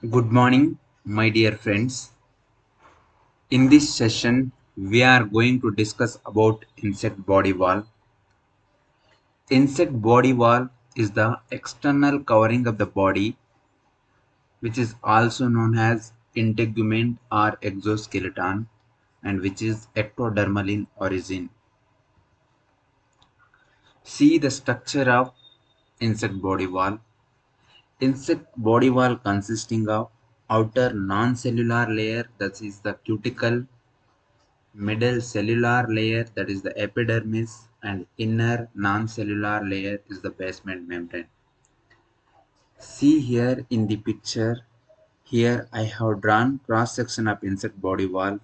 Good morning, my dear friends. In this session, we are going to discuss about insect body wall. Insect body wall is the external covering of the body, which is also known as integument or exoskeleton, and which is ectodermal in origin. See the structure of insect body wall. Insect body wall consisting of outer non-cellular layer, that is the cuticle, middle cellular layer, that is the epidermis, and inner non-cellular layer is the basement membrane. See here in the picture, here I have drawn cross section of insect body wall.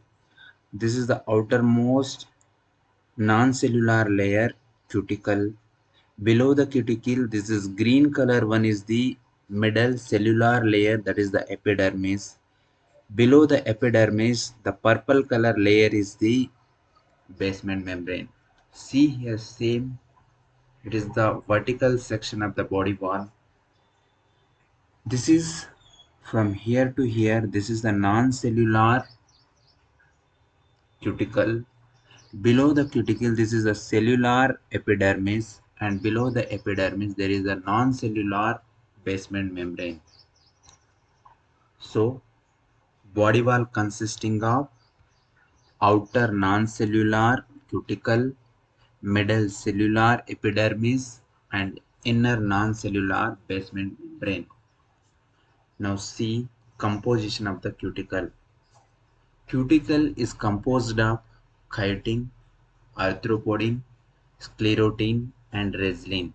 This is the outermost non-cellular layer, cuticle. Below the cuticle, this is green color one is the middle cellular layer, that is the epidermis. Below the epidermis, the purple color layer is the basement membrane. See here, same. It is the vertical section of the body wall. This is from here to here. This is the non-cellular cuticle. Below the cuticle, this is the cellular epidermis, and below the epidermis, there is a non-cellular basement membrane. So, body wall consisting of outer non-cellular cuticle, middle cellular epidermis, and inner non-cellular basement membrane. Now see composition of the cuticle. Cuticle is composed of chitin, arthropodin, sclerotin, and resin.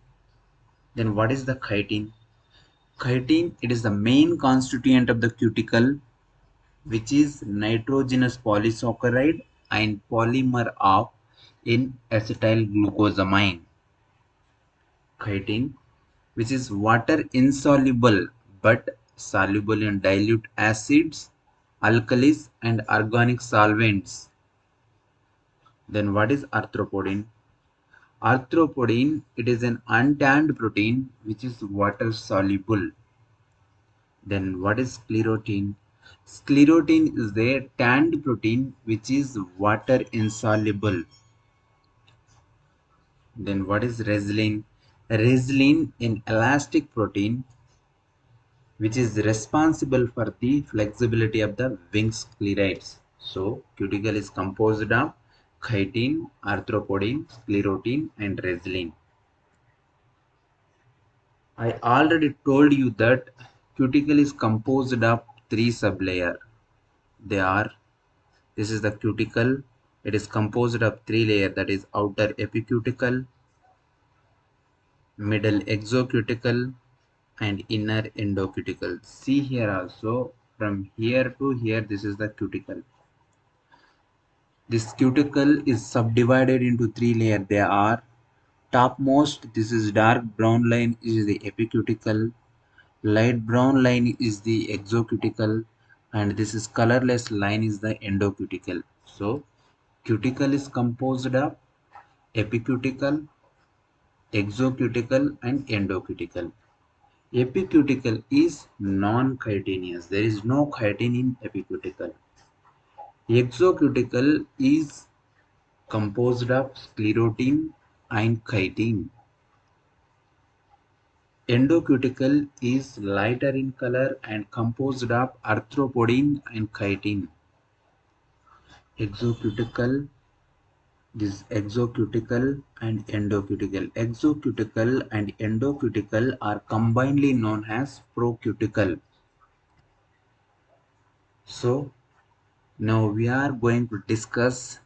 Then what is the chitin? Chitin, it is the main constituent of the cuticle, which is nitrogenous polysaccharide and polymer of in acetylglucosamine. Chitin, which is water insoluble but soluble in dilute acids, alkalis, and organic solvents. Then what is arthropodin? Arthropodin, it is an untanned protein which is water soluble. Then what is sclerotin? Sclerotin is a tanned protein which is water insoluble. Then what is resin? Resin, an elastic protein which is responsible for the flexibility of the wing sclerites. So, cuticle is composed of chitin, arthropodin, sclerotin, and resin. I already told you that cuticle is composed of three sublayer. They are, this is the cuticle. It is composed of three layers, that is outer epicuticle, middle exocuticle, and inner endocuticle. See here also, from here to here, this is the cuticle. This cuticle is subdivided into three layers. They are topmost, this is dark brown line is the epicuticle, light brown line is the exocuticle, and this is colorless line is the endocuticle. So cuticle is composed of epicuticle, exocuticle, and endocuticle. Epicuticle is non-chitinous. There is no chitin in epicuticle. Exocuticle is composed of sclerotin and chitin. Endocuticle is lighter in color and composed of arthropodin and chitin. Exocuticle, this exocuticle and endocuticle. Exocuticle and endocuticle are combinedly known as procuticle. So now we are going to discuss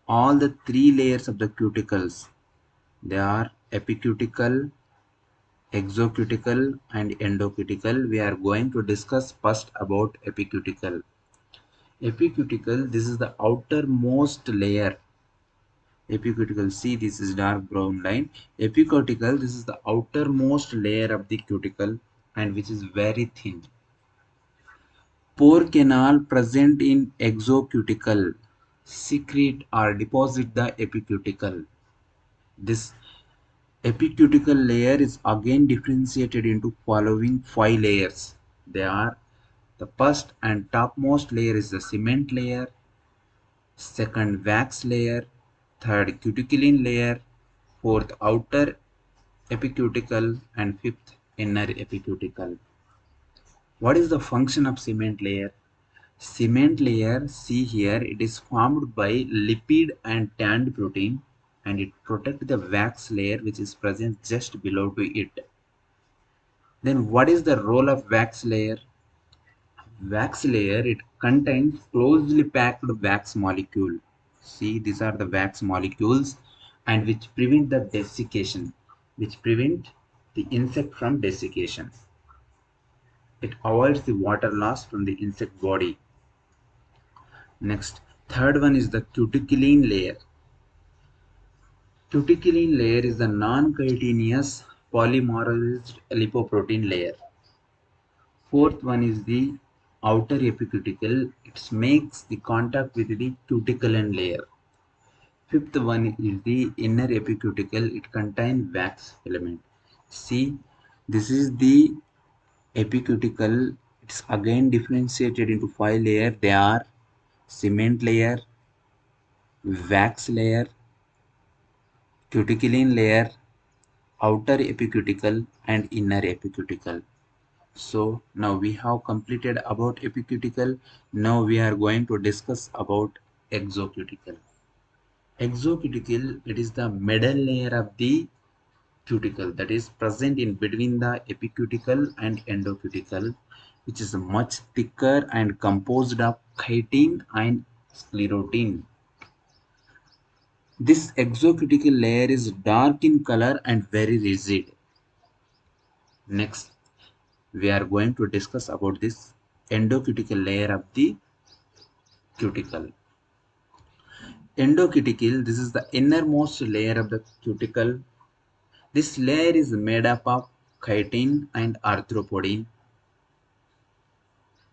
all the three layers of the cuticles. They are epicuticle, exocuticle, and endocuticle. We are going to discuss first about epicuticle. Epicuticle, this is the outermost layer. Epicuticle, see this is dark brown line. Epicuticle, this is the outermost layer of the cuticle and which is very thin. Pore canal present in exocuticle secrete or deposit the epicuticle. This epicuticle layer is again differentiated into following five layers. They are The first and topmost layer is the cement layer, second wax layer, third cuticle layer, fourth outer epicuticle, and fifth inner epicuticle. What is the function of cement layer? Cement layer, see here, it is formed by lipid and tanned protein, and it protects the wax layer which is present just below to it. Then what is the role of wax layer? Wax layer, it contains closely packed wax molecule. See, these are the wax molecules and which prevent the desiccation, which prevent the insect from desiccation. It avoids the water loss from the insect body. Next, third one is the cuticle layer. Cuticle layer is the non-chitinous polymerized lipoprotein layer. Fourth one is the outer epicuticle. It makes the contact with the cuticle layer. Fifth one is the inner epicuticle. It contains wax filament. See, this is the epicuticle. It's again differentiated into 5 layers. They are cement layer, wax layer, cuticle layer, outer epicuticle, and inner epicuticle. So now we have completed about epicuticle. Now we are going to discuss about exocuticle. Exocuticle, it is the middle layer of the cuticle that is present in between the epicuticle and endocuticle, which is much thicker and composed of chitin and sclerotin. This exocuticle layer is dark in color and very rigid. Next, we are going to discuss about this endocuticle layer of the cuticle. Endocuticle, this is the innermost layer of the cuticle. This layer is made up of chitin and arthropodin.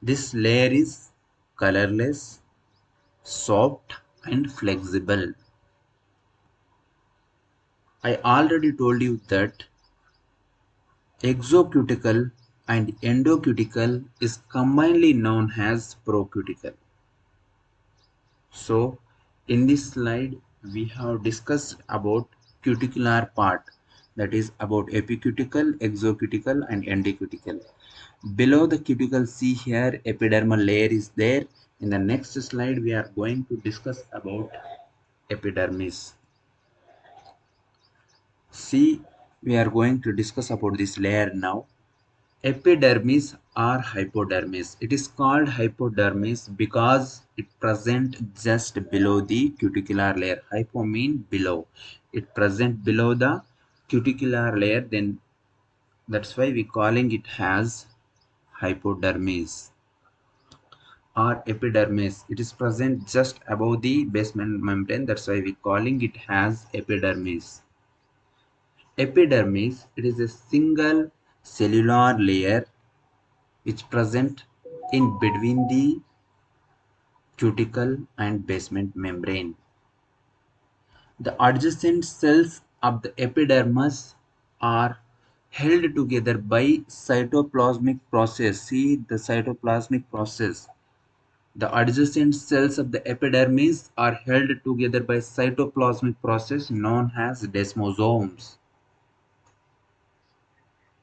This layer is colorless, soft, and flexible. I already told you that exocuticle and endocuticle is commonly known as procuticle. So, in this slide, we have discussed about cuticular part, that is about epicuticle, exocuticle, and endocuticle. Below the cuticle, see here, epidermal layer is there. In the next slide, we are going to discuss about epidermis. See, we are going to discuss about this layer now. Epidermis or hypodermis. It is called hypodermis because it present just below the cuticular layer. Hypo mean below. It present below the cuticular layer. Then that's why we calling it as hypodermis or epidermis. It is present just above the basement membrane. That's why we calling it as epidermis. Epidermis, it is a single cellular layer which present in between the cuticle and basement membrane. The adjacent cells of the epidermis are held together by cytoplasmic process. See the cytoplasmic process. The adjacent cells of the epidermis are held together by cytoplasmic process known as desmosomes.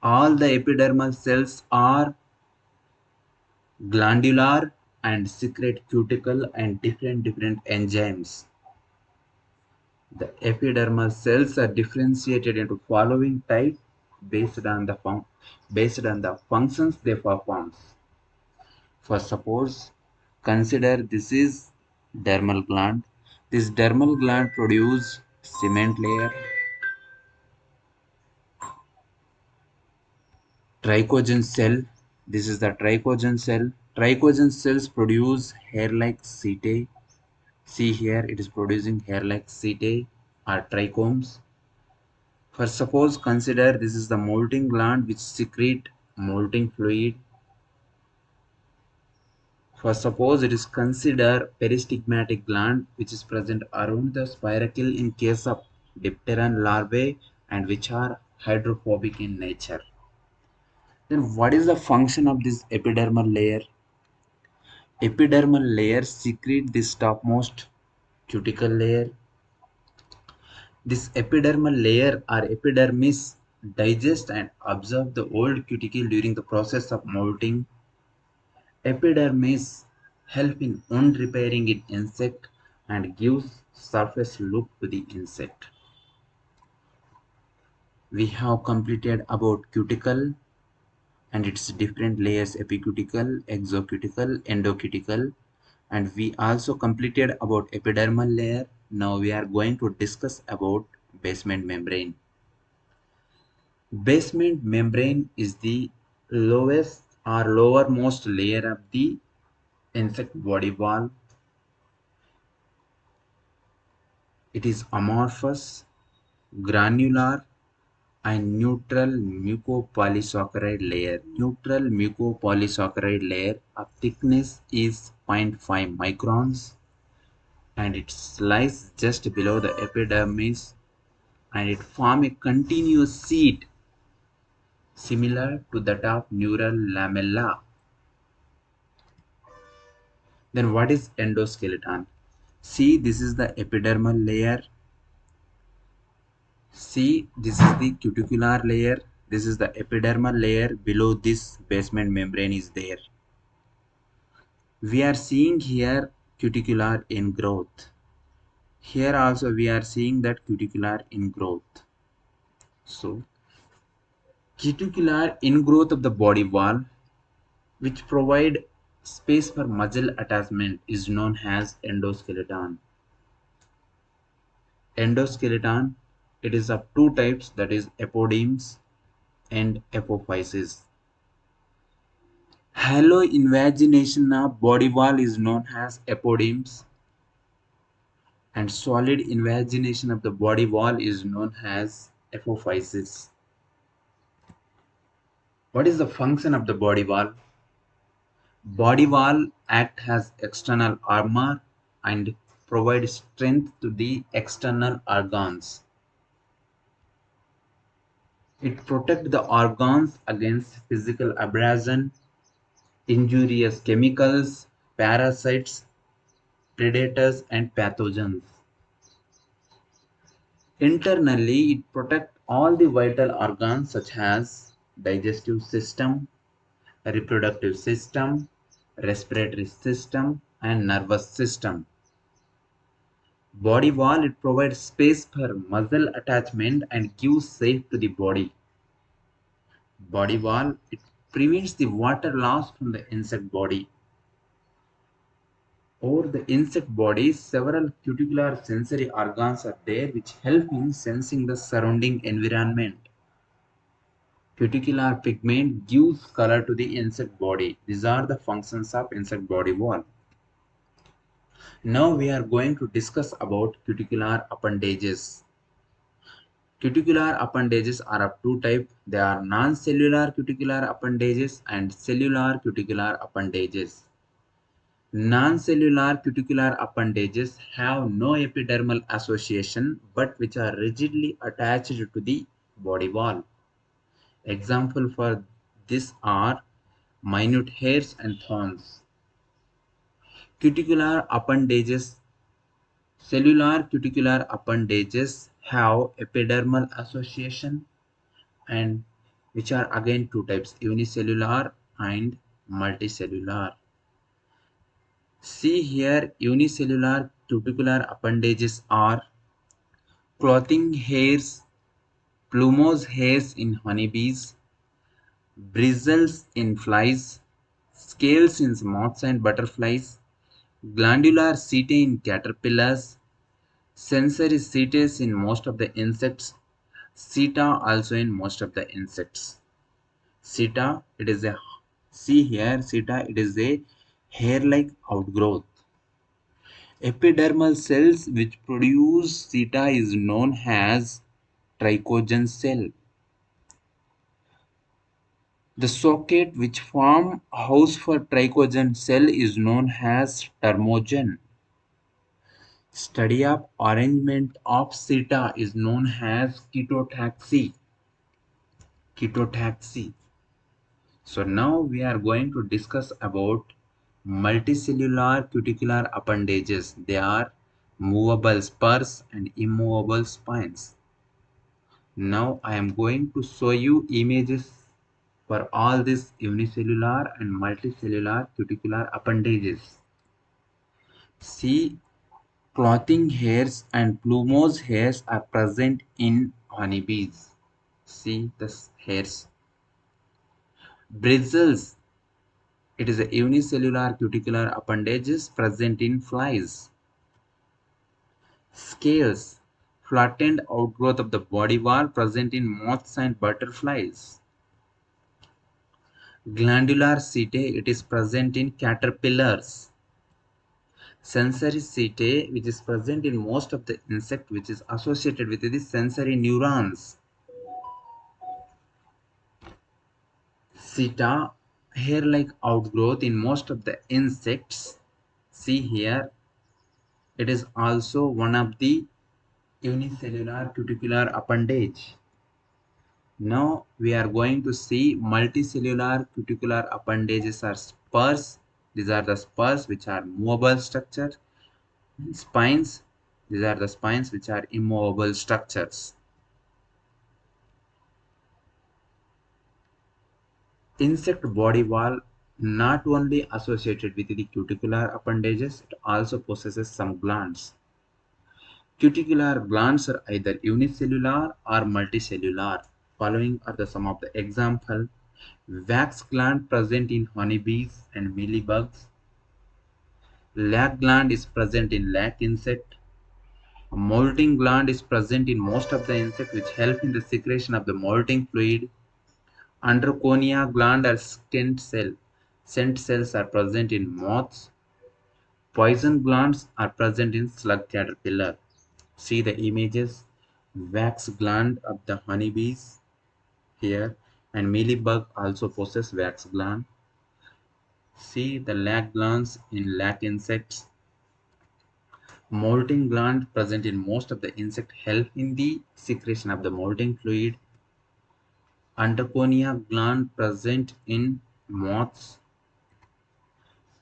All the epidermal cells are glandular and secrete cuticle and different enzymes. The epidermal cells are differentiated into following type based on the functions they perform. For suppose, consider this is dermal gland. This dermal gland produce cement layer, trichogen cell. This is the trichogen cell. Trichogen cells produce hair-like setae. See here, it is producing hair-like setae or trichomes. For suppose consider this is the molting gland which secrete molting fluid. For suppose it is consider peristigmatic gland which is present around the spiracle in case of dipteran larvae and which are hydrophobic in nature. Then what is the function of this epidermal layer? Epidermal layer secrete this topmost cuticle layer. This epidermal layer or epidermis digests and absorbs the old cuticle during the process of molting. Epidermis help in wound repairing in insect and gives surface look to the insect. We have completed about cuticle and its different layers: epicuticle, exocuticle, endocuticle, and we also completed about epidermal layer. Now we are going to discuss about basement membrane. Basement membrane is the lowest or lowermost layer of the insect body wall. It is amorphous, granular, and neutral mucopolysaccharide layer. Neutral mucopolysaccharide layer of thickness is 0.5 microns and it lies just below the epidermis and it forms a continuous sheet similar to that of neural lamella. Then what is endoskeleton? See, this is the epidermal layer. See, this is the cuticular layer. This is the epidermal layer. Below this basement membrane is there. We are seeing here cuticular ingrowth. Here also we are seeing that cuticular ingrowth. So, cuticular ingrowth of the body wall which provide space for muscle attachment is known as endoskeleton. Endoskeleton, it is of two types, that is epidermis and apophysis. Hollow invagination of body wall is known as epidermis and solid invagination of the body wall is known as apophysis. What is the function of the body wall? Body wall act as external armor and provide strength to the external organs. It protects the organs against physical abrasion, injurious chemicals, parasites, predators, and pathogens. Internally, it protects all the vital organs such as digestive system, reproductive system, respiratory system, and nervous system. Body wall, it provides space for muscle attachment and gives shape to the body. Body wall, it prevents the water loss from the insect body. Over the insect body, several cuticular sensory organs are there which help in sensing the surrounding environment. Cuticular pigment gives color to the insect body. These are the functions of insect body wall. Now we are going to discuss about cuticular appendages. Cuticular appendages are of two types. They are non-cellular cuticular appendages and cellular cuticular appendages. Non-cellular cuticular appendages have no epidermal association but which are rigidly attached to the body wall. Example for this are minute hairs and thorns. Cuticular appendages, cellular cuticular appendages have epidermal association and which are again two types, unicellular and multicellular. See here, unicellular cuticular appendages are clothing hairs, plumose hairs in honeybees, bristles in flies, scales in moths and butterflies, glandular setae in caterpillars, sensory setae in most of the insects, seta also in most of the insects. Seta, it is a, see here, seta, it is a hair-like outgrowth. Epidermal cells which produce seta is known as trichogen cell. The socket which form house for trichogen cell is known as termogen. Study of arrangement of seta is known as ketotaxy. Ketotaxy. So now we are going to discuss about multicellular cuticular appendages. They are movable spurs and immovable spines. Now I am going to show you images for all these unicellular and multicellular cuticular appendages. See, clothing hairs and plumose hairs are present in honeybees. See the hairs. Bristles. It is a unicellular cuticular appendages present in flies. Scales. Flattened outgrowth of the body wall present in moths and butterflies. Glandular setae. It is present in caterpillars. Sensory setae, which is present in most of the insect, which is associated with the sensory neurons. Seta, hair-like outgrowth in most of the insects. See here, it is also one of the unicellular cuticular appendage. Now we are going to see multicellular cuticular appendages are spurs. These are the spurs which are movable structures. Spines, these are the spines which are immovable structures. Insect body wall not only associated with the cuticular appendages, it also possesses some glands. Cuticular glands are either unicellular or multicellular. Following are the some of the example. Wax gland present in honeybees and mealybugs. Lac gland is present in lac insect. A molting gland is present in most of the insect which help in the secretion of the molting fluid. Androconia gland or scent cell. Scent cells are present in moths. Poison glands are present in slug caterpillar. See the images. Wax gland of the honeybees here, and mealybug also possess wax gland. See the lac glands in lac insects. Molting gland present in most of the insect help in the secretion of the molting fluid. Androconia gland present in moths.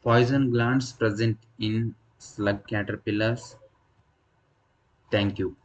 Poison glands present in slug caterpillars. Thank you.